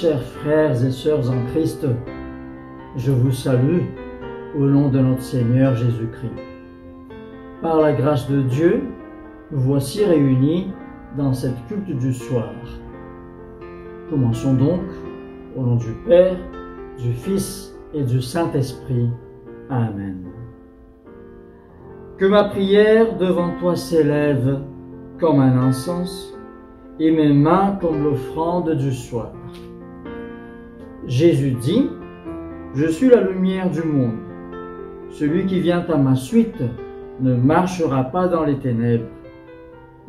Chers frères et sœurs en Christ, je vous salue au nom de notre Seigneur Jésus-Christ. Par la grâce de Dieu, nous voici réunis dans cette culte du soir. Commençons donc au nom du Père, du Fils et du Saint-Esprit. Amen. Que ma prière devant toi s'élève comme un encens et mes mains comme l'offrande du soir. Jésus dit, « Je suis la lumière du monde. Celui qui vient à ma suite ne marchera pas dans les ténèbres.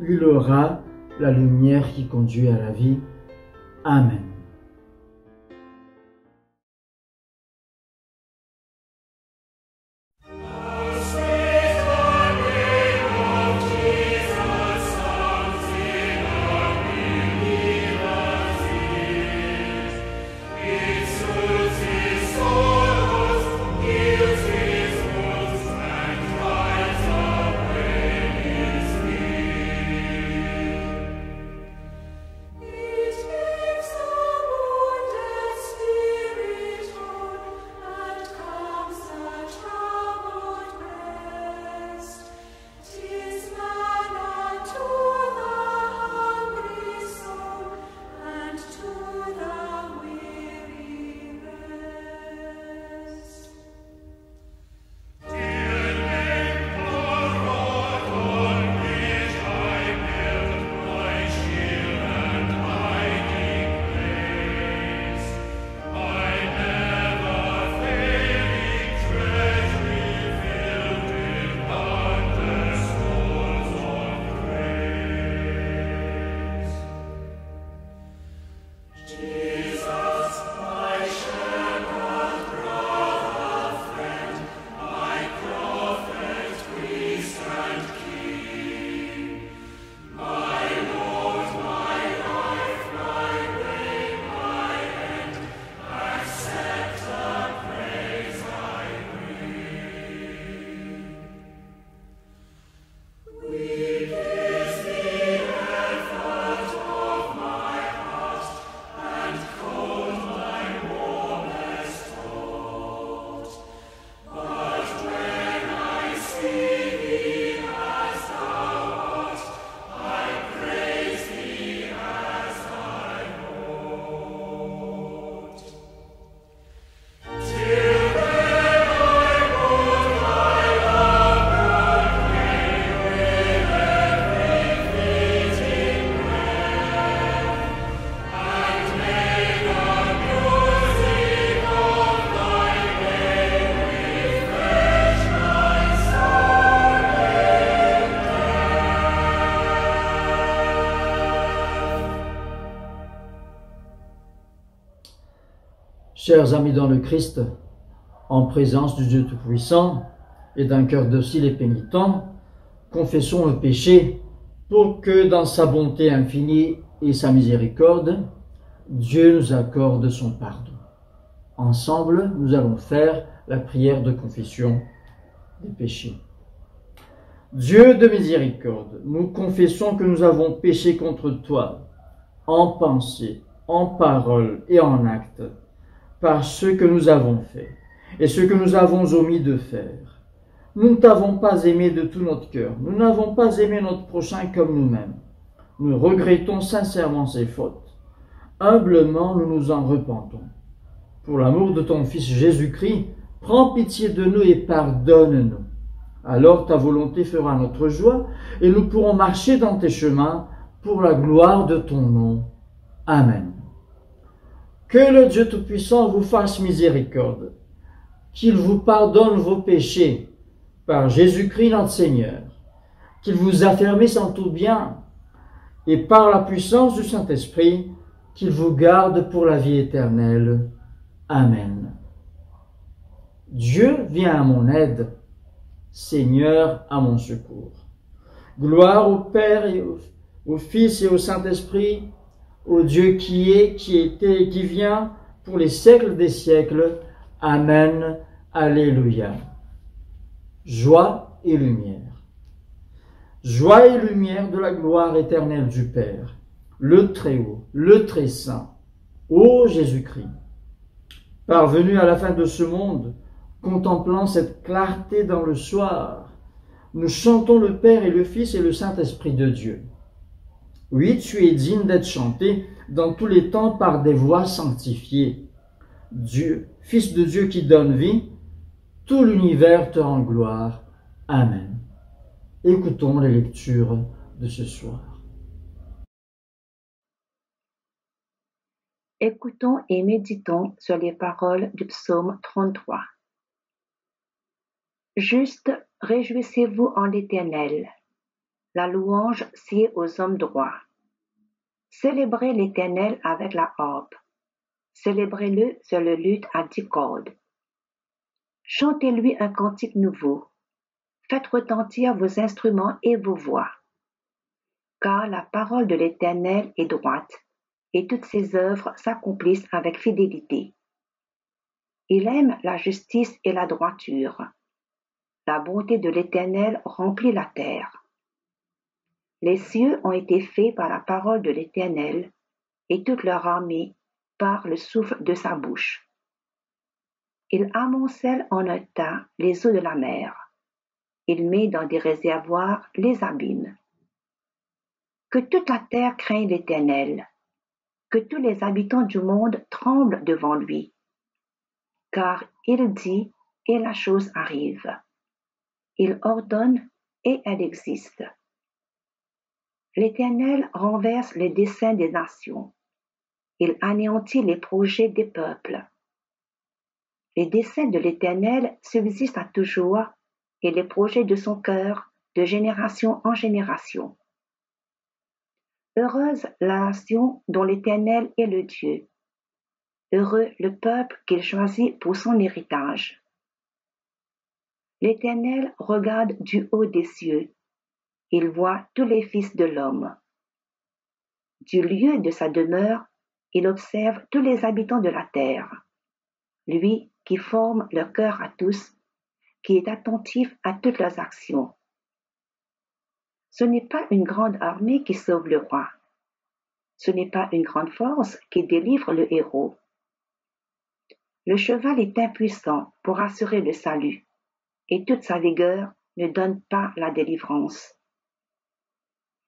Il aura la lumière qui conduit à la vie. » Amen. Chers amis dans le Christ, en présence du Dieu Tout-Puissant et d'un cœur docile et pénitent, confessons le péché pour que dans sa bonté infinie et sa miséricorde, Dieu nous accorde son pardon. Ensemble, nous allons faire la prière de confession des péchés. Dieu de miséricorde, nous confessons que nous avons péché contre toi, en pensée, en parole et en acte, par ce que nous avons fait et ce que nous avons omis de faire. Nous ne t'avons pas aimé de tout notre cœur, nous n'avons pas aimé notre prochain comme nous-mêmes. Nous regrettons sincèrement ces fautes. Humblement, nous nous en repentons. Pour l'amour de ton Fils Jésus-Christ, prends pitié de nous et pardonne-nous. Alors ta volonté fera notre joie et nous pourrons marcher dans tes chemins pour la gloire de ton nom. Amen. Que le Dieu Tout-Puissant vous fasse miséricorde, qu'il vous pardonne vos péchés par Jésus-Christ notre Seigneur, qu'il vous affermisse en tout bien et par la puissance du Saint-Esprit, qu'il vous garde pour la vie éternelle. Amen. Dieu vient à mon aide, Seigneur à mon secours. Gloire au Père et au Fils et au Saint-Esprit, au Dieu qui est, qui était et qui vient, pour les siècles des siècles. Amen. Alléluia. Joie et lumière. Joie et lumière de la gloire éternelle du Père, le Très-Haut, le Très-Saint, ô Jésus-Christ. Parvenu à la fin de ce monde, contemplant cette clarté dans le soir, nous chantons le Père et le Fils et le Saint-Esprit de Dieu. Oui, tu es digne d'être chanté dans tous les temps par des voix sanctifiées. Dieu, Fils de Dieu qui donne vie, tout l'univers te rend gloire. Amen. Écoutons les lectures de ce soir. Écoutons et méditons sur les paroles du psaume 33. Juste, réjouissez-vous en l'Éternel. La louange sied aux hommes droits. Célébrez l'Éternel avec la harpe. Célébrez-le sur le luth à 10 cordes. Chantez-lui un cantique nouveau. Faites retentir vos instruments et vos voix. Car la parole de l'Éternel est droite, et toutes ses œuvres s'accomplissent avec fidélité. Il aime la justice et la droiture. La bonté de l'Éternel remplit la terre. Les cieux ont été faits par la parole de l'Éternel, et toute leur armée par le souffle de sa bouche. Il amoncelle en un tas les eaux de la mer. Il met dans des réservoirs les abîmes. Que toute la terre craigne l'Éternel, que tous les habitants du monde tremblent devant lui. Car il dit, et la chose arrive. Il ordonne, et elle existe. L'Éternel renverse les desseins des nations. Il anéantit les projets des peuples. Les desseins de l'Éternel subsistent à toujours, et les projets de son cœur de génération en génération. Heureuse la nation dont l'Éternel est le Dieu. Heureux le peuple qu'il choisit pour son héritage. L'Éternel regarde du haut des cieux. Il voit tous les fils de l'homme. Du lieu de sa demeure, il observe tous les habitants de la terre. Lui qui forme leur cœur à tous, qui est attentif à toutes leurs actions. Ce n'est pas une grande armée qui sauve le roi. Ce n'est pas une grande force qui délivre le héros. Le cheval est impuissant pour assurer le salut, et toute sa vigueur ne donne pas la délivrance.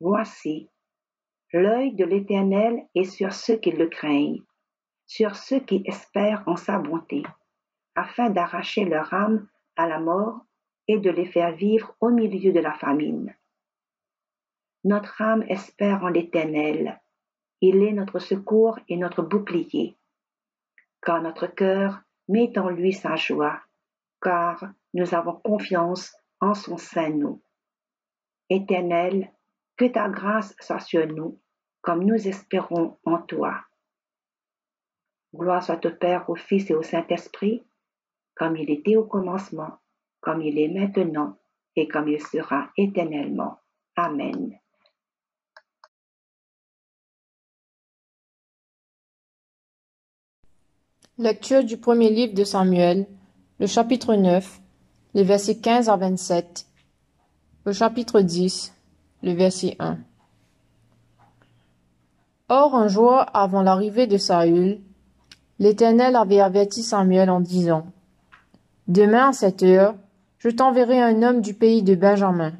Voici, l'œil de l'Éternel est sur ceux qui le craignent, sur ceux qui espèrent en sa bonté, afin d'arracher leur âme à la mort et de les faire vivre au milieu de la famine. Notre âme espère en l'Éternel. Il est notre secours et notre bouclier. Car notre cœur met en lui sa joie, car nous avons confiance en son saint nom. Éternel, que ta grâce soit sur nous, comme nous espérons en toi. Gloire soit au Père, au Fils et au Saint-Esprit, comme il était au commencement, comme il est maintenant, et comme il sera éternellement. Amen. Lecture du premier livre de Samuel, le chapitre 9, les versets 15 à 27, le chapitre 10, le verset 1. Or, un jour avant l'arrivée de Saül, l'Éternel avait averti Samuel en disant : Demain à cette heure, je t'enverrai un homme du pays de Benjamin,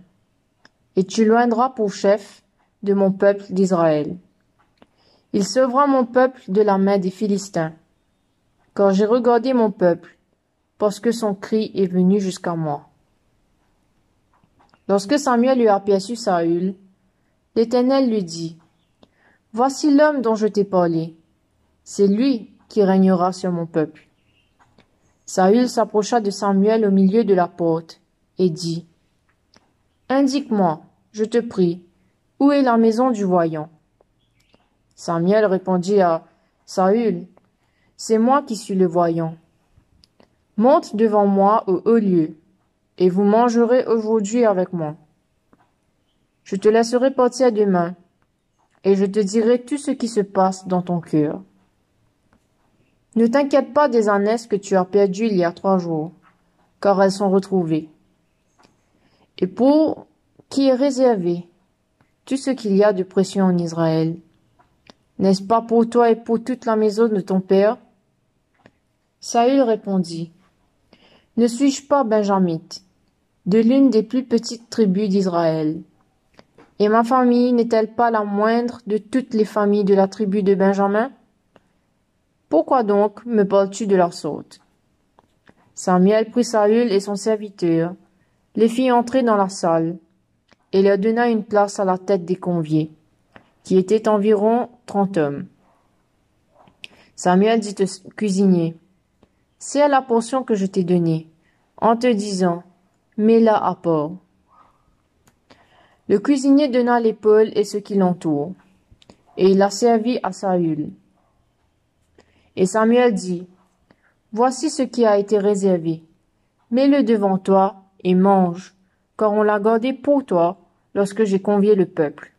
et tu l'oindras pour chef de mon peuple d'Israël. Il sauvera mon peuple de la main des Philistins, car j'ai regardé mon peuple, parce que son cri est venu jusqu'à moi. Lorsque Samuel eut aperçu Saül, l'Éternel lui dit, « Voici l'homme dont je t'ai parlé. C'est lui qui régnera sur mon peuple. » Saül s'approcha de Samuel au milieu de la porte et dit, « Indique-moi, je te prie, où est la maison du voyant? » Samuel répondit à Saül, « C'est moi qui suis le voyant. Monte devant moi au haut lieu, et vous mangerez aujourd'hui avec moi. Je te laisserai partir demain, et je te dirai tout ce qui se passe dans ton cœur. Ne t'inquiète pas des ânesses que tu as perdues il y a 3 jours, car elles sont retrouvées. Et pour qui est réservé tout ce qu'il y a de précieux en Israël, n'est-ce pas pour toi et pour toute la maison de ton père? » Saül répondit, « Ne suis-je pas benjamite, de l'une des plus petites tribus d'Israël? Et ma famille n'est-elle pas la moindre de toutes les familles de la tribu de Benjamin? Pourquoi donc me parles-tu de la sorte? » Samuel prit Saül et son serviteur, les fit entrer dans la salle, et leur donna une place à la tête des conviés, qui étaient environ 30 hommes. Samuel dit au cuisinier, « C'est la portion que je t'ai donnée, en te disant, mets-la à part. » Le cuisinier donna l'épaule et ce qui l'entoure, et il la servit à Saül. Et Samuel dit, « Voici ce qui a été réservé. Mets-le devant toi et mange, car on l'a gardé pour toi lorsque j'ai convié le peuple. »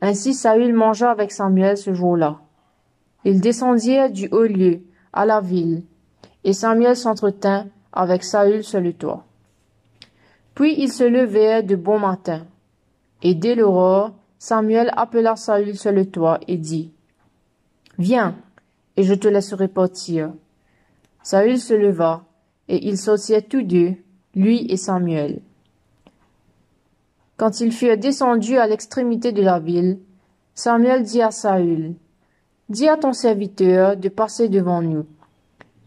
Ainsi Saül mangea avec Samuel ce jour-là. Ils descendirent du haut lieu à la ville, et Samuel s'entretint avec Saül sur le toit. Puis ils se levèrent de bon matin, et dès l'aurore, Samuel appela Saül sur le toit et dit, « Viens, et je te laisserai partir. » Saül se leva, et ils sortirent tous deux, lui et Samuel. Quand ils furent descendus à l'extrémité de la ville, Samuel dit à Saül, « Dis à ton serviteur de passer devant nous. »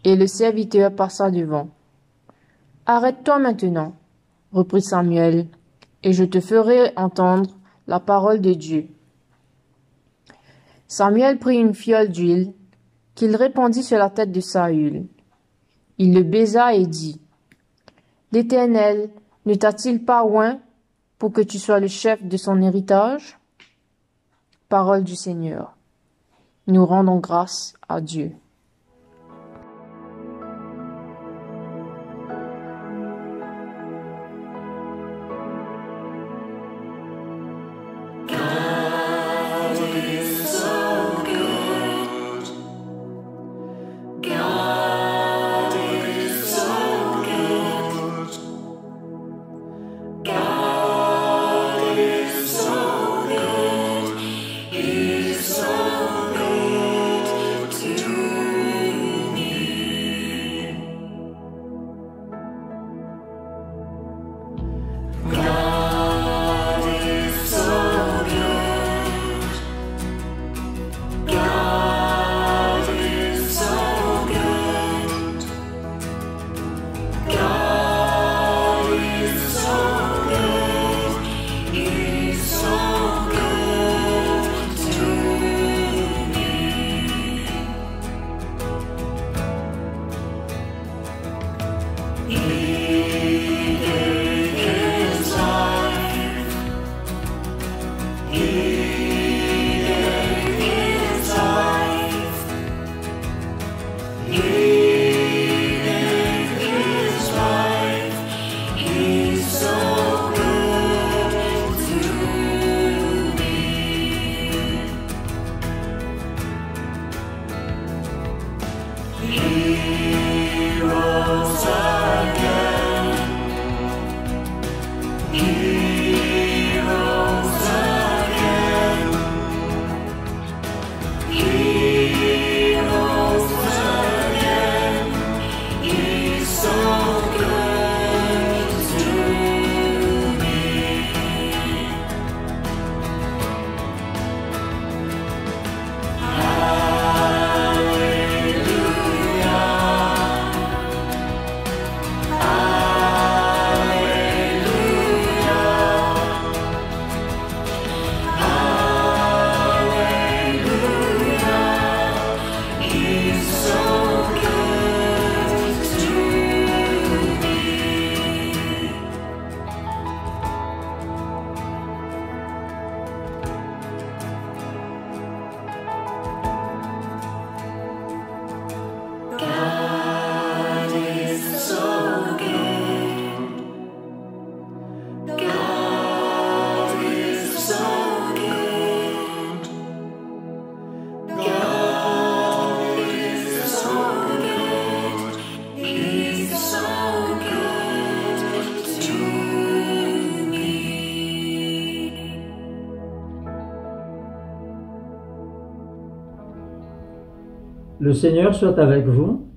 Et le serviteur passa devant. « Arrête-toi maintenant, reprit Samuel, et je te ferai entendre la parole de Dieu. » Samuel prit une fiole d'huile, qu'il répandit sur la tête de Saül. Il le baisa et dit, « L'Éternel ne t'a-t-il pas oint pour que tu sois le chef de son héritage? » Parole du Seigneur. Nous rendons grâce à Dieu. To Le Seigneur soit avec vous.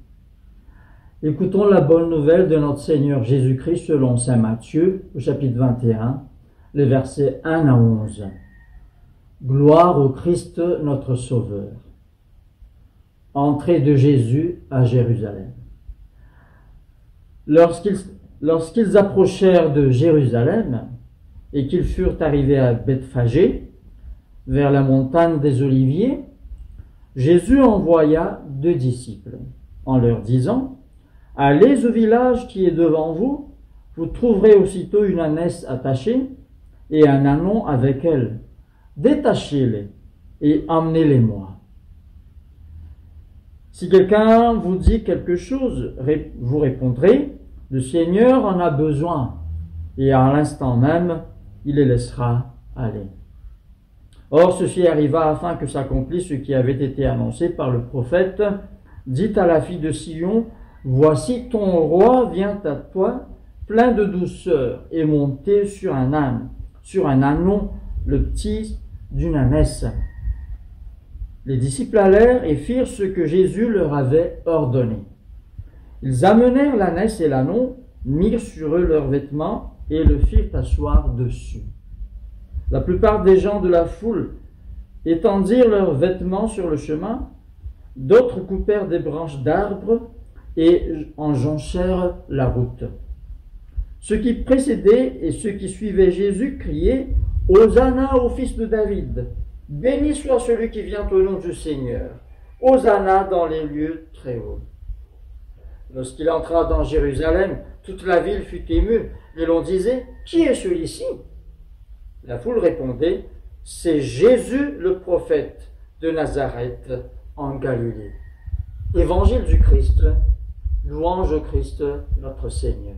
Écoutons la bonne nouvelle de notre Seigneur Jésus-Christ selon saint Matthieu, au chapitre 21, les versets 1 à 11. Gloire au Christ notre Sauveur. Entrée de Jésus à Jérusalem. Lorsqu'ils approchèrent de Jérusalem et qu'ils furent arrivés à Bethphagée, vers la montagne des Oliviers, Jésus envoya 2 disciples, en leur disant : « Allez au village qui est devant vous, vous trouverez aussitôt une ânesse attachée et un ânon avec elle. Détachez-les et emmenez-les-moi. Si quelqu'un vous dit quelque chose, vous répondrez : le Seigneur en a besoin, et à l'instant même, il les laissera aller. » Or, ceci arriva afin que s'accomplisse ce qui avait été annoncé par le prophète. Dit à la fille de Sion : voici ton roi vient à toi, plein de douceur, et monté sur un âne, sur un ânon, le petit d'une ânesse. Les disciples allèrent et firent ce que Jésus leur avait ordonné. Ils amenèrent l'ânesse et l'ânon, mirent sur eux leurs vêtements et le firent asseoir dessus. La plupart des gens de la foule étendirent leurs vêtements sur le chemin, d'autres coupèrent des branches d'arbres et en jonchèrent la route. Ceux qui précédaient et ceux qui suivaient Jésus criaient : « Hosanna au fils de David ! Béni soit celui qui vient au nom du Seigneur ! Hosanna dans les lieux très hauts !» Lorsqu'il entra dans Jérusalem, toute la ville fut émue, et l'on disait : « Qui est celui-ci » La foule répondait : « C'est Jésus le prophète de Nazareth en Galilée. » Évangile du Christ, louange au Christ notre Seigneur.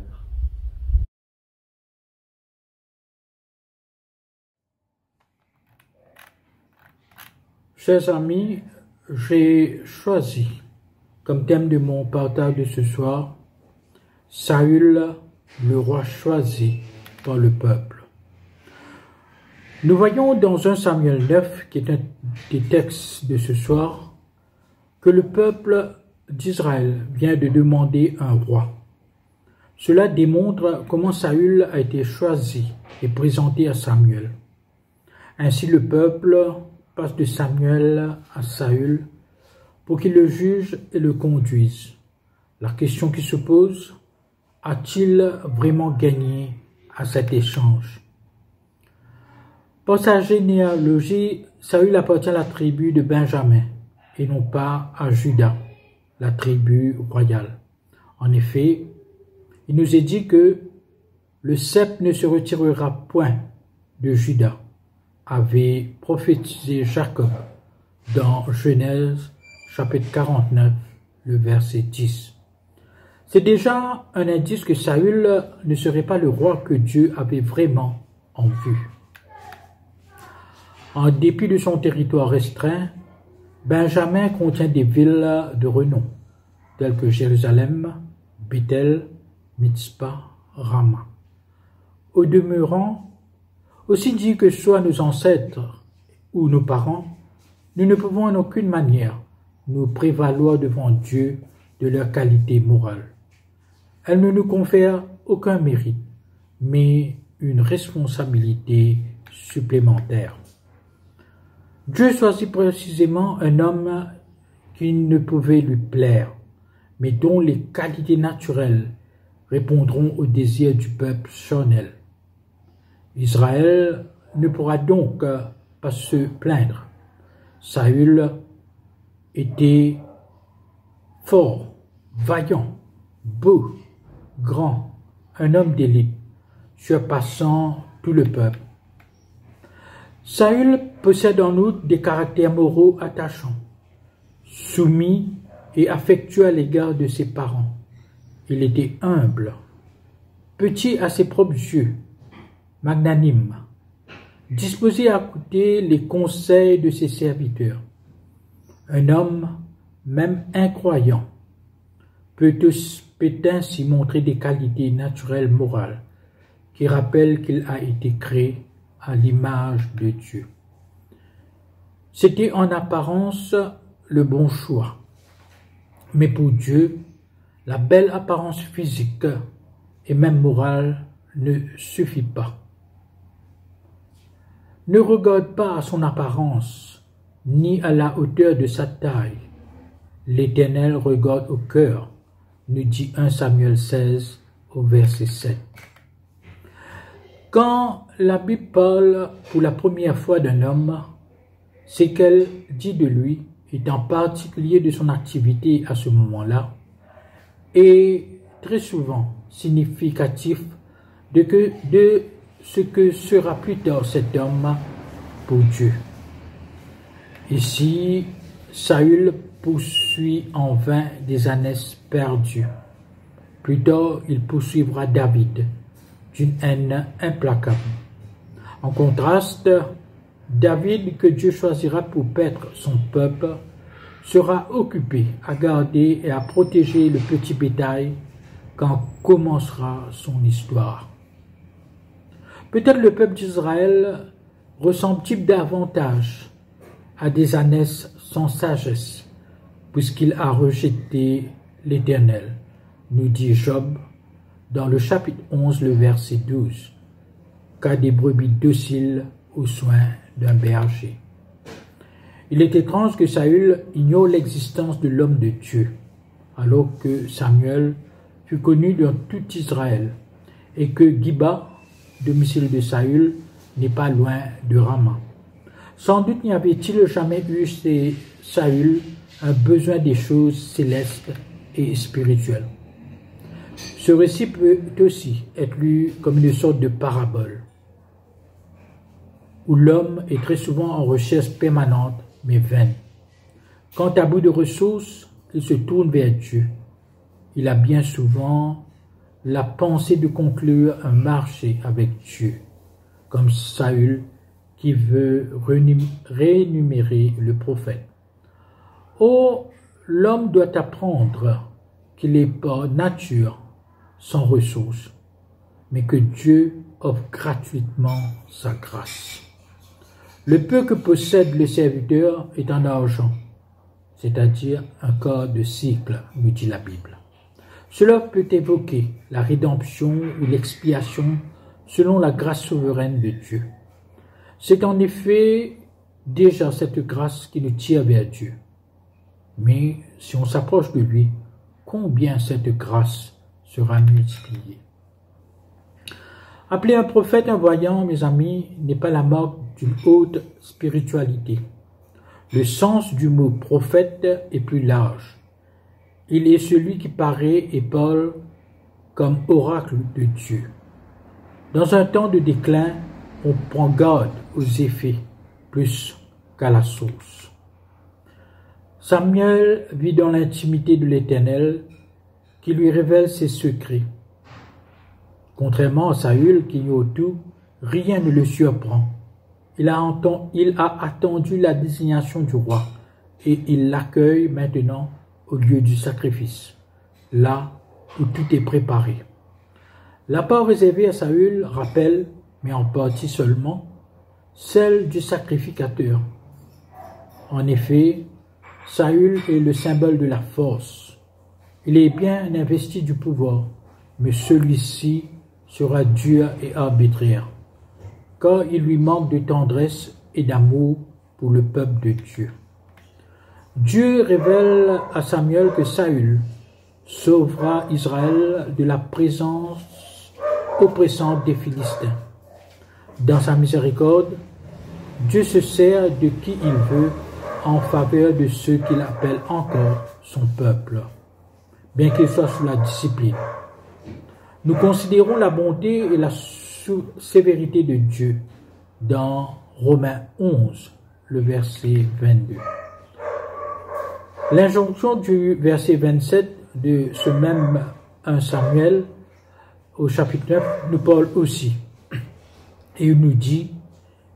Chers amis, j'ai choisi comme thème de mon partage de ce soir Saül, le roi choisi par le peuple. Nous voyons dans 1 Samuel 9, qui est un des textes de ce soir, que le peuple d'Israël vient de demander un roi. Cela démontre comment Saül a été choisi et présenté à Samuel. Ainsi le peuple passe de Samuel à Saül pour qu'il le juge et le conduise. La question qui se pose, a-t-il vraiment gagné à cet échange? Par sa généalogie, Saül appartient à la tribu de Benjamin et non pas à Juda, la tribu royale. En effet, il nous est dit que le sceptre ne se retirera point de Juda, avait prophétisé Jacob dans Genèse chapitre 49, le verset 10. C'est déjà un indice que Saül ne serait pas le roi que Dieu avait vraiment en vue. En dépit de son territoire restreint, Benjamin contient des villes de renom, telles que Jérusalem, Bethel, Mitzpah, Rama. Au demeurant, aussi dit que soient nos ancêtres ou nos parents, nous ne pouvons en aucune manière nous prévaloir devant Dieu de leur qualité morale. Elle ne nous confère aucun mérite, mais une responsabilité supplémentaire. Dieu choisit précisément un homme qui ne pouvait lui plaire, mais dont les qualités naturelles répondront aux désirs du peuple charnel. Israël ne pourra donc pas se plaindre. Saül était fort, vaillant, beau, grand, un homme d'élite, surpassant tout le peuple. Saül possède en outre des caractères moraux attachants, soumis et affectueux à l'égard de ses parents. Il était humble, petit à ses propres yeux, magnanime, disposé à écouter les conseils de ses serviteurs. Un homme, même incroyant, peut ainsi montrer des qualités naturelles morales qui rappellent qu'il a été créé à l'image de Dieu. C'était en apparence le bon choix, Mais pour Dieu, la belle apparence physique et même morale ne suffit pas. Ne regarde pas à son apparence, ni à la hauteur de sa taille. L'Éternel regarde au cœur, nous dit 1 Samuel 16 au verset 7. Quand la Bible parle pour la première fois d'un homme, ce qu'elle dit de lui est en particulier de son activité à ce moment-là, et très souvent significatif de ce que sera plus tard cet homme pour Dieu. Ici, Saül poursuit en vain des ânesses perdues. Plus tard, il poursuivra David d'une haine implacable. En contraste, David, que Dieu choisira pour paître son peuple, sera occupé à garder et à protéger le petit bétail quand commencera son histoire. Peut-être le peuple d'Israël ressemble-t-il davantage à des ânesses sans sagesse, puisqu'il a rejeté l'Éternel, nous dit Job dans le chapitre 11, le verset 12, qu'à des brebis dociles aux soins d'un berger. Il est étrange que Saül ignore l'existence de l'homme de Dieu, alors que Samuel fut connu dans tout Israël, et que Giba, domicile de Saül, n'est pas loin de Rama. Sans doute n'y avait-il jamais eu chez Saül un besoin des choses célestes et spirituelles. Ce récit peut aussi être lu comme une sorte de parabole, où l'homme est très souvent en recherche permanente, mais vaine. Quand à bout de ressources, il se tourne vers Dieu. Il a bien souvent la pensée de conclure un marché avec Dieu, comme Saül qui veut rémunérer le prophète. Oh, l'homme doit apprendre qu'il est par nature sans ressources, mais que Dieu offre gratuitement sa grâce. Le peu que possède le serviteur est en argent, c'est-à-dire un quart de cycle, nous dit la Bible. Cela peut évoquer la rédemption ou l'expiation selon la grâce souveraine de Dieu. C'est en effet déjà cette grâce qui nous tire vers Dieu. Mais si on s'approche de lui, combien cette grâce sera multipliée. Appeler un prophète un voyant, mes amis, n'est pas la marque d'une haute spiritualité. Le sens du mot prophète est plus large. Il est celui qui paraît et parle comme oracle de Dieu. Dans un temps de déclin, on prend garde aux effets plus qu'à la source. Samuel vit dans l'intimité de l'Éternel qui lui révèle ses secrets. Contrairement à Saül qui ignore tout, rien ne le surprend. Il a attendu la désignation du roi et il l'accueille maintenant au lieu du sacrifice, là où tout est préparé. La part réservée à Saül rappelle, mais en partie seulement, celle du sacrificateur. En effet, Saül est le symbole de la force. Il est bien investi du pouvoir, mais celui-ci sera dur et arbitraire, car il lui manque de tendresse et d'amour pour le peuple de Dieu. Dieu révèle à Samuel que Saül sauvera Israël de la présence oppressante des Philistins. Dans sa miséricorde, Dieu se sert de qui il veut en faveur de ceux qu'il appelle encore son peuple, bien qu'il soit sous la discipline. Nous considérons la bonté et la sévérité de Dieu dans Romains 11, le verset 22. L'injonction du verset 27 de ce même 1 Samuel au chapitre 9 nous parle aussi. Et il nous dit,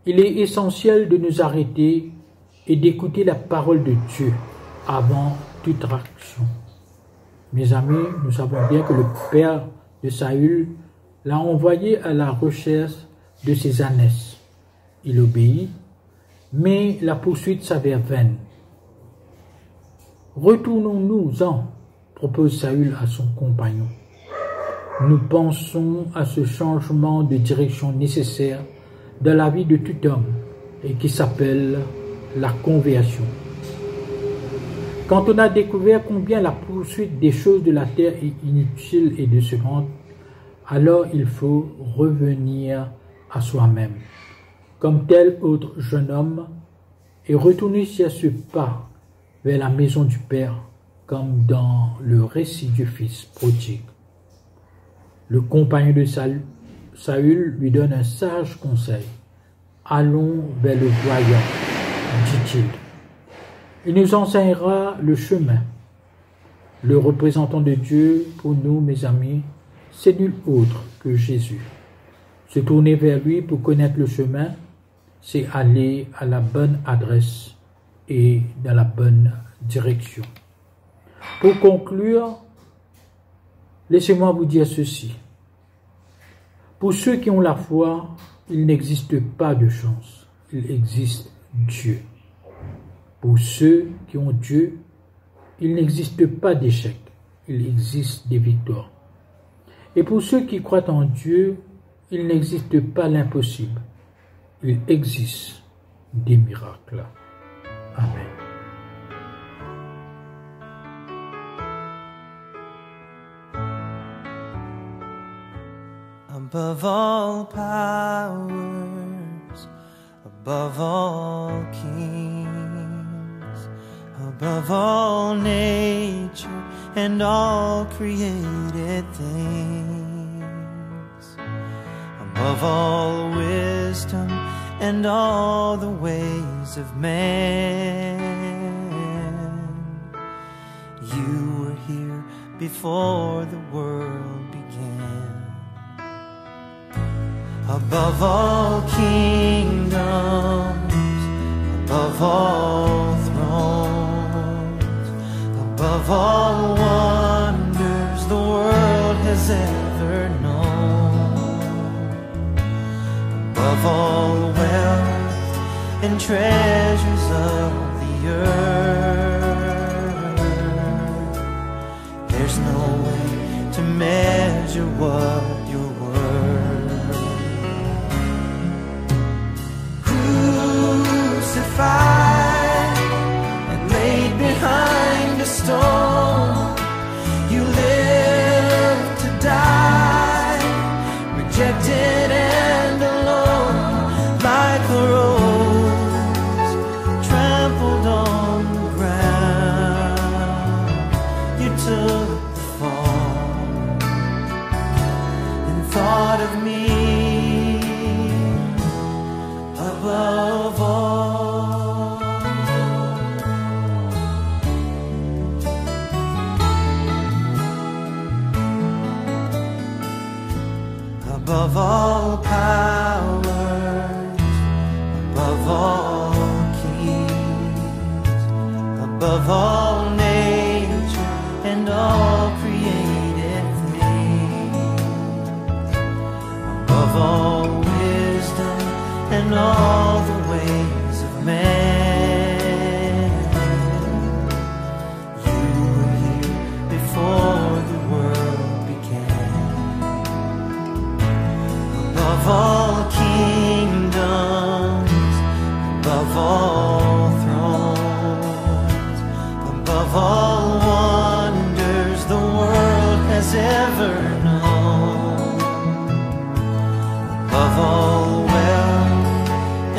il est essentiel de nous arrêter et d'écouter la parole de Dieu avant toute action. Mes amis, nous savons bien que le père de Saül l'a envoyé à la recherche de ses ânesses. Il obéit, mais la poursuite s'avère vaine. Retournons-nous-en, propose Saül à son compagnon. Nous pensons à ce changement de direction nécessaire dans la vie de tout homme et qui s'appelle la conversion. Quand on a découvert combien la poursuite des choses de la terre est inutile et décevante, alors il faut revenir à soi-même, comme tel autre jeune homme, et retourner sur ce pas vers la maison du Père, comme dans le récit du Fils prodigue. Le compagnon de Saül lui donne un sage conseil. « Allons vers le voyant, dit-il. Il nous enseignera le chemin. » Le représentant de Dieu, pour nous, mes amis, c'est nul autre que Jésus. Se tourner vers lui pour connaître le chemin, c'est aller à la bonne adresse et dans la bonne direction. Pour conclure, laissez-moi vous dire ceci. Pour ceux qui ont la foi, il n'existe pas de chance, il existe Dieu. Pour ceux qui ont Dieu, il n'existe pas d'échec, il existe des victoires. Et pour ceux qui croient en Dieu, il n'existe pas l'impossible, il existe des miracles. Amen. Above all powers, above all kings, above all nature and all created things, above all wisdom and all the ways of man, you were here before the world began. Above all kingdoms, above all thrones, above all wonders the world has ever known, above all wealth and treasures of the earth, there's no way to measure what you're worth. And laid behind a stone, you lived to die, rejected and alone, like a rose trampled on the ground. You took the fall and thought of me above all. Above all powers, above all kings, above all nature and all created things, above all wisdom and all the ways of man, you were here before the world began. Above all kingdoms, above all thrones, above all wonders the world has ever known, above all wealth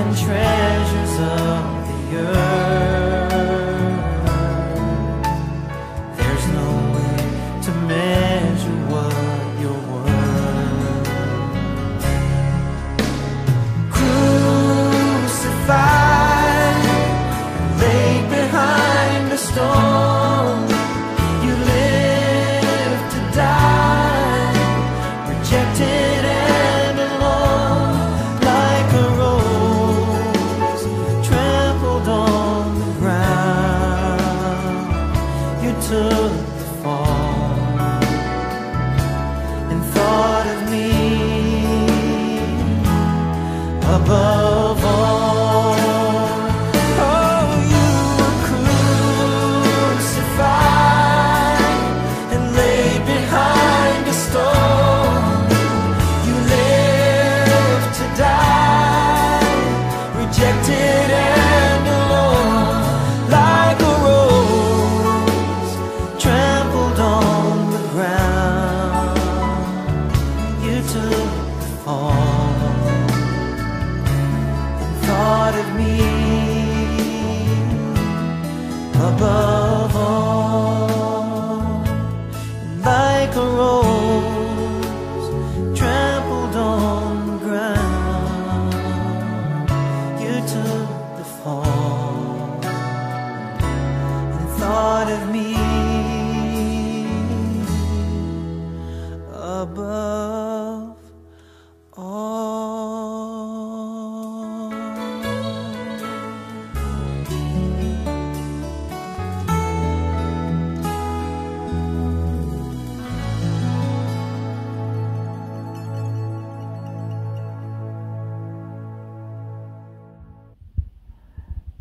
inside of me above all.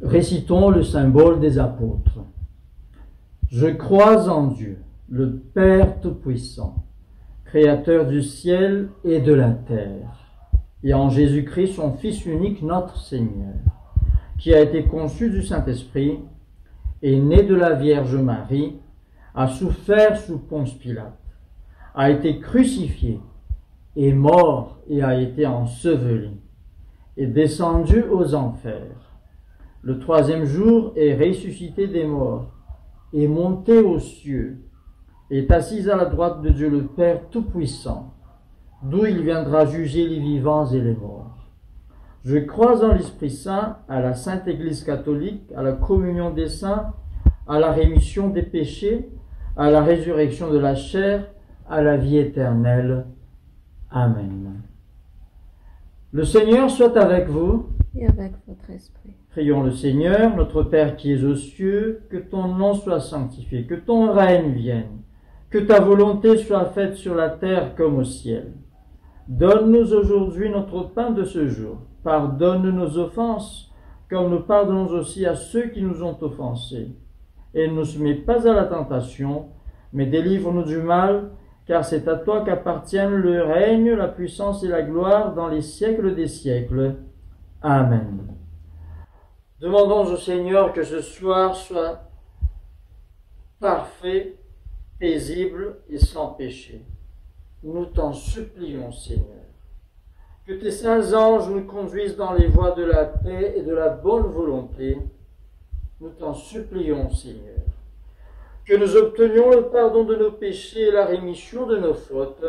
Récitons le symbole des apôtres. Je crois en Dieu, le Père Tout-Puissant, Créateur du ciel et de la terre, et en Jésus-Christ, son Fils unique, notre Seigneur, qui a été conçu du Saint-Esprit, est né de la Vierge Marie, a souffert sous Ponce Pilate, a été crucifié, est mort et a été enseveli, est descendu aux enfers. Le troisième jour est ressuscité des morts, est monté aux cieux, est assis à la droite de Dieu le Père Tout-Puissant, d'où il viendra juger les vivants et les morts. Je crois en l'Esprit Saint, à la Sainte Église catholique, à la communion des saints, à la rémission des péchés, à la résurrection de la chair, à la vie éternelle. Amen. Le Seigneur soit avec vous. Et avec votre esprit. Prions le Seigneur, notre Père qui es aux cieux, que ton nom soit sanctifié, que ton règne vienne, que ta volonté soit faite sur la terre comme au ciel. Donne-nous aujourd'hui notre pain de ce jour. Pardonne nos offenses, comme nous pardonnons aussi à ceux qui nous ont offensés. Et ne nous soumets pas à la tentation, mais délivre-nous du mal, car c'est à toi qu'appartiennent le règne, la puissance et la gloire dans les siècles des siècles. Amen. Demandons au Seigneur que ce soir soit parfait, paisible et sans péché. Nous t'en supplions, Seigneur. Que tes saints anges nous conduisent dans les voies de la paix et de la bonne volonté. Nous t'en supplions, Seigneur. Que nous obtenions le pardon de nos péchés et la rémission de nos fautes.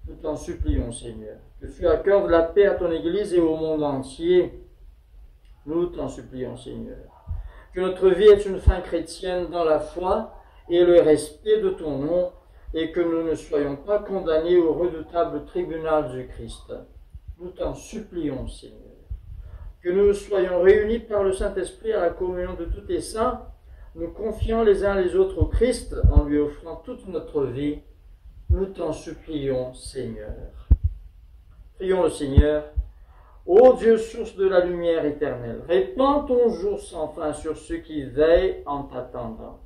Nous t'en supplions, Seigneur. Que tu accordes la paix à ton Église et au monde entier. Nous t'en supplions, Seigneur. Que notre vie ait une fin chrétienne dans la foi et le respect de ton nom, et que nous ne soyons pas condamnés au redoutable tribunal du Christ. Nous t'en supplions, Seigneur. Que nous soyons réunis par le Saint-Esprit à la communion de tous les saints, nous confiant les uns les autres au Christ, en lui offrant toute notre vie. Nous t'en supplions, Seigneur. Prions le Seigneur. Ô Dieu, source de la lumière éternelle, répands ton jour sans fin sur ceux qui veillent en t'attendant.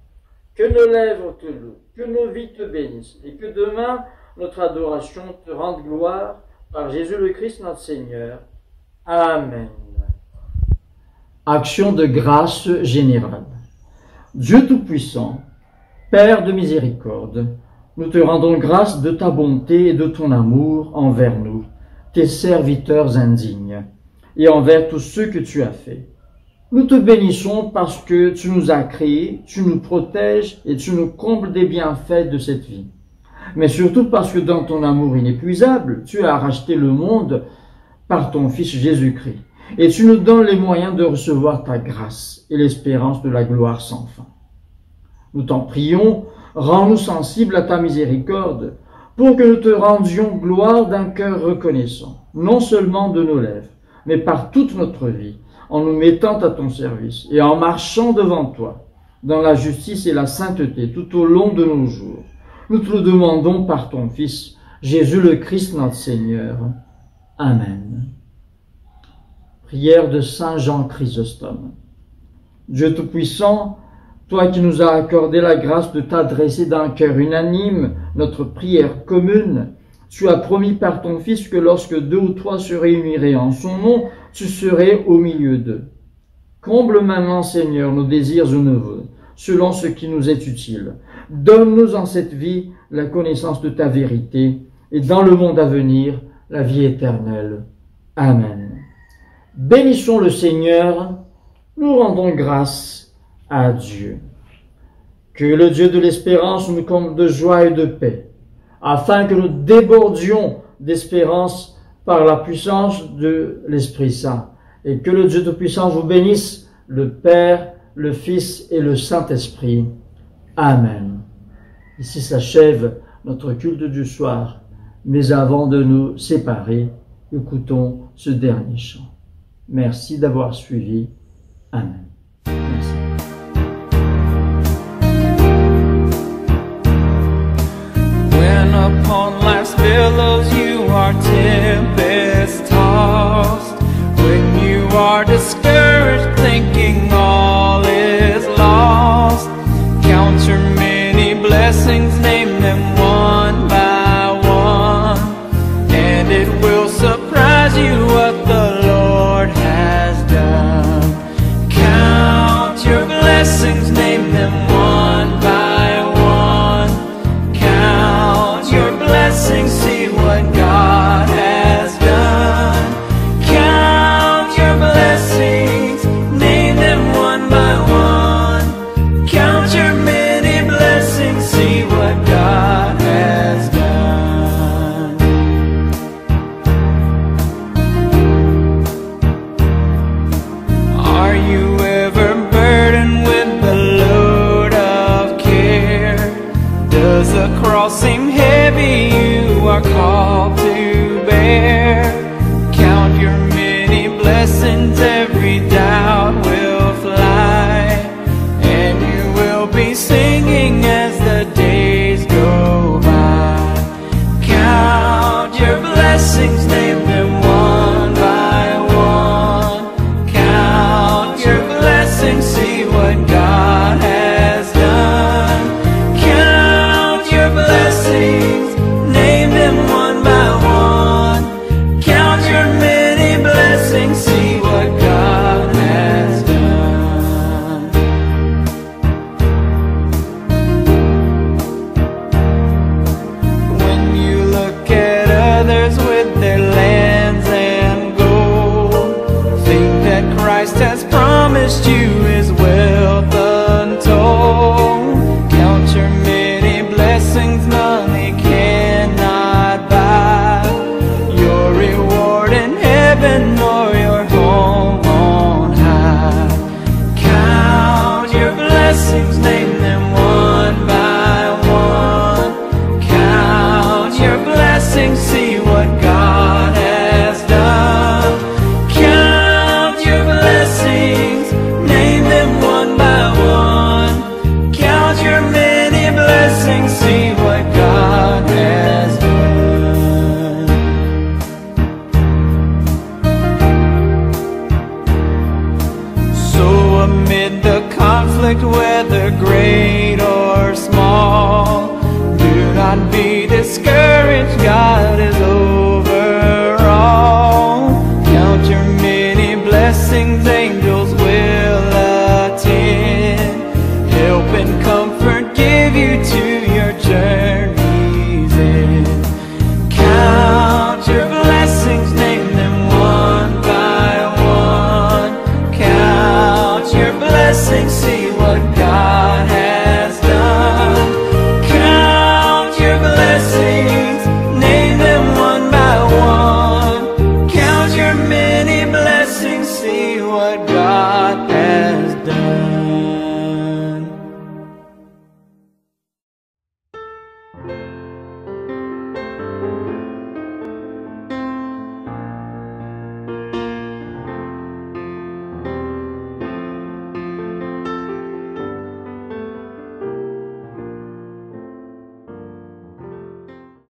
Que nos lèvres te louent, que nos vies te bénissent, et que demain notre adoration te rende gloire par Jésus le Christ notre Seigneur. Amen. Action de grâce générale. Dieu Tout-Puissant, Père de miséricorde, nous te rendons grâce de ta bonté et de ton amour envers nous, tes serviteurs indignes, et envers tous ceux que tu as faits. Nous te bénissons parce que tu nous as créés, tu nous protèges et tu nous combles des bienfaits de cette vie. Mais surtout parce que dans ton amour inépuisable, tu as racheté le monde par ton Fils Jésus-Christ. Et tu nous donnes les moyens de recevoir ta grâce et l'espérance de la gloire sans fin. Nous t'en prions, rends-nous sensibles à ta miséricorde, pour que nous te rendions gloire d'un cœur reconnaissant, non seulement de nos lèvres, mais par toute notre vie, en nous mettant à ton service et en marchant devant toi, dans la justice et la sainteté tout au long de nos jours. Nous te le demandons par ton Fils, Jésus le Christ notre Seigneur. Amen. Prière de Saint Jean Chrysostome. Dieu Tout-Puissant, toi qui nous as accordé la grâce de t'adresser d'un cœur unanime notre prière commune, tu as promis par ton Fils que lorsque 2 ou 3 se réuniraient en son nom, tu serais au milieu d'eux. Comble maintenant, Seigneur, nos désirs ou nos vœux, selon ce qui nous est utile. Donne-nous en cette vie la connaissance de ta vérité, et dans le monde à venir, la vie éternelle. Amen. Bénissons le Seigneur, nous rendons grâce à Dieu. Que le Dieu de l'espérance nous comble de joie et de paix, afin que nous débordions d'espérance par la puissance de l'Esprit Saint. Et que le Dieu Tout-Puissant vous bénisse, le Père, le Fils et le Saint-Esprit. Amen. Ici s'achève notre culte du soir, mais avant de nous séparer, écoutons ce dernier chant. Merci d'avoir suivi. Amen. Merci. When upon life's billows you are tempest tossed, when you are discouraged thinking all is lost, count your many blessings, name them one by one, and it will surprise you what the Lord has done. Count your blessings, name them one by one. Count your blessings, see what God has done. Count your blessings, name them one by one. Count your many blessings, see what God has done. Are you ever burdened with the load of care? Does the cross seem heavy you are called to bear? Count your many blessings, every doubt will fly, and you will be singing as the days go by. Count your blessings, name them one by one. Count your blessings, see what God has done. Count your blessings, name them one by one. Count your many blessings, see what God has done. When you look at others with their lands and gold, think that Christ has promised you his wealth untold. Count your many blessings, money cannot buy your reward in heaven or your home on high. Count your blessings, name them one by one. Count your blessings, see what God has done. Count your blessings, name them one by one. Count your many blessings, see what God has done. So amid the conflict where